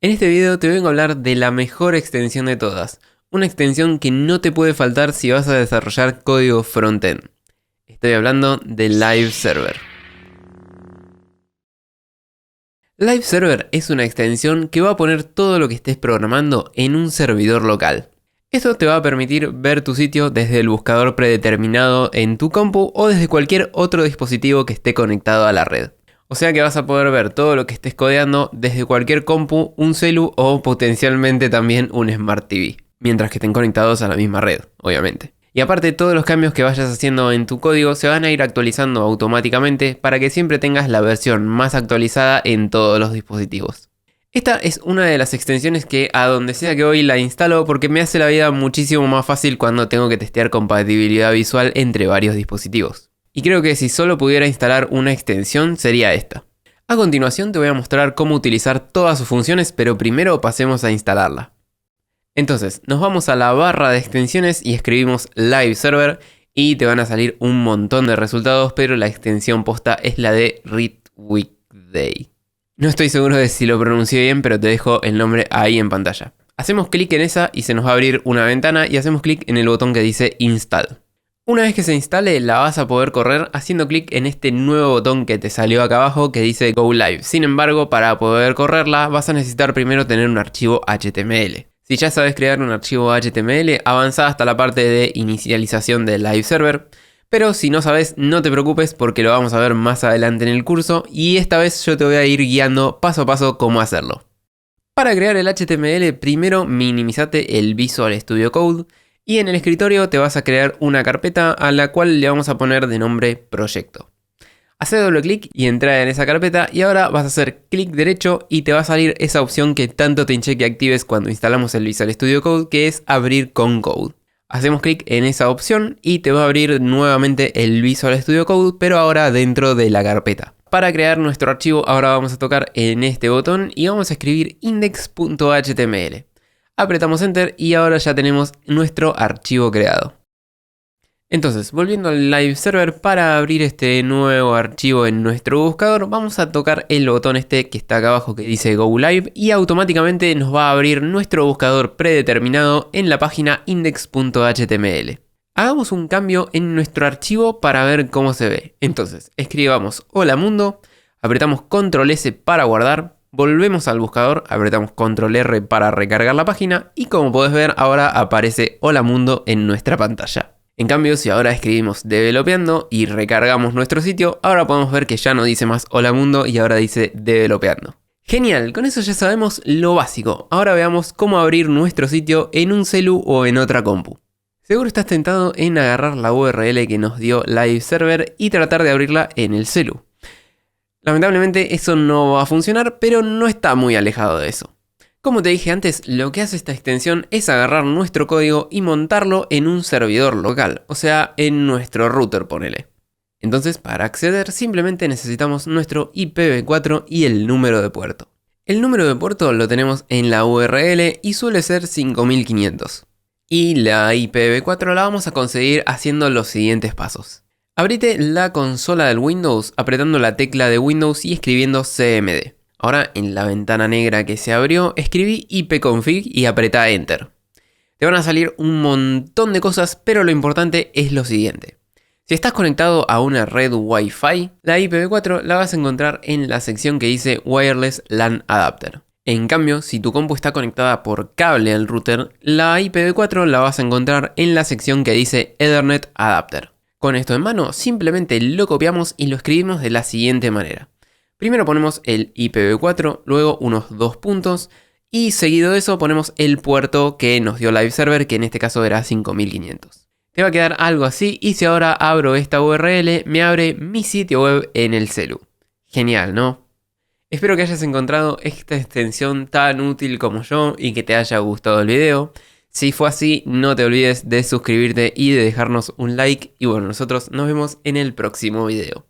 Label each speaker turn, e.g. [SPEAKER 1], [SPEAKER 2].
[SPEAKER 1] En este video te vengo a hablar de la mejor extensión de todas, una extensión que no te puede faltar si vas a desarrollar código frontend. Estoy hablando de Live Server. Live Server es una extensión que va a poner todo lo que estés programando en un servidor local. Esto te va a permitir ver tu sitio desde el buscador predeterminado en tu compu o desde cualquier otro dispositivo que esté conectado a la red. O sea que vas a poder ver todo lo que estés codeando desde cualquier compu, un celu o potencialmente también un Smart TV. Mientras que estén conectados a la misma red, obviamente. Y aparte, todos los cambios que vayas haciendo en tu código se van a ir actualizando automáticamente para que siempre tengas la versión más actualizada en todos los dispositivos. Esta es una de las extensiones que a donde sea que voy la instalo porque me hace la vida muchísimo más fácil cuando tengo que testear compatibilidad visual entre varios dispositivos. Y creo que si solo pudiera instalar una extensión sería esta. A continuación te voy a mostrar cómo utilizar todas sus funciones, pero primero pasemos a instalarla. Entonces, nos vamos a la barra de extensiones y escribimos Live Server y te van a salir un montón de resultados, pero la extensión posta es la de Read Weekday. No estoy seguro de si lo pronuncié bien, pero te dejo el nombre ahí en pantalla. Hacemos clic en esa y se nos va a abrir una ventana y hacemos clic en el botón que dice Install. Una vez que se instale, la vas a poder correr haciendo clic en este nuevo botón que te salió acá abajo que dice Go Live. Sin embargo, para poder correrla vas a necesitar primero tener un archivo HTML. Si ya sabes crear un archivo HTML, avanza hasta la parte de inicialización de Live Server. Pero si no sabes, no te preocupes porque lo vamos a ver más adelante en el curso y esta vez yo te voy a ir guiando paso a paso cómo hacerlo. Para crear el HTML, primero minimizate el Visual Studio Code y en el escritorio te vas a crear una carpeta a la cual le vamos a poner de nombre Proyecto. Hace doble clic y entra en esa carpeta y ahora vas a hacer clic derecho y te va a salir esa opción que tanto te hinché que actives cuando instalamos el Visual Studio Code, que es abrir con Code. Hacemos clic en esa opción y te va a abrir nuevamente el Visual Studio Code, pero ahora dentro de la carpeta. Para crear nuestro archivo ahora vamos a tocar en este botón y vamos a escribir index.html. Apretamos Enter y ahora ya tenemos nuestro archivo creado. Entonces, volviendo al Live Server, para abrir este nuevo archivo en nuestro buscador, vamos a tocar el botón este que está acá abajo que dice Go Live y automáticamente nos va a abrir nuestro buscador predeterminado en la página index.html. Hagamos un cambio en nuestro archivo para ver cómo se ve. Entonces, escribamos Hola Mundo, apretamos Control S para guardar, volvemos al buscador, apretamos Control R para recargar la página y como podés ver ahora aparece Hola Mundo en nuestra pantalla. En cambio, si ahora escribimos Developeando y recargamos nuestro sitio, ahora podemos ver que ya no dice más Hola Mundo y ahora dice Developeando. Genial, con eso ya sabemos lo básico. Ahora veamos cómo abrir nuestro sitio en un celu o en otra compu. Seguro estás tentado en agarrar la URL que nos dio Live Server y tratar de abrirla en el celu. Lamentablemente eso no va a funcionar, pero no está muy alejado de eso. Como te dije antes, lo que hace esta extensión es agarrar nuestro código y montarlo en un servidor local, o sea, en nuestro router, ponele. Entonces, para acceder simplemente necesitamos nuestro IPv4 y el número de puerto. El número de puerto lo tenemos en la URL y suele ser 5500. Y la IPv4 la vamos a conseguir haciendo los siguientes pasos. Abrite la consola del Windows apretando la tecla de Windows y escribiendo cmd. Ahora en la ventana negra que se abrió, escribí ipconfig y apretá Enter. Te van a salir un montón de cosas, pero lo importante es lo siguiente. Si estás conectado a una red Wi-Fi, la IPv4 la vas a encontrar en la sección que dice Wireless LAN Adapter. En cambio, si tu compu está conectada por cable al router, la IPv4 la vas a encontrar en la sección que dice Ethernet Adapter. Con esto en mano, simplemente lo copiamos y lo escribimos de la siguiente manera. Primero ponemos el IPv4, luego unos 2 puntos y seguido de eso ponemos el puerto que nos dio Live Server, que en este caso era 5500. Te va a quedar algo así y si ahora abro esta URL me abre mi sitio web en el celu. Genial, ¿no? Espero que hayas encontrado esta extensión tan útil como yo y que te haya gustado el video. Si fue así, no te olvides de suscribirte y de dejarnos un like y bueno, nosotros nos vemos en el próximo video.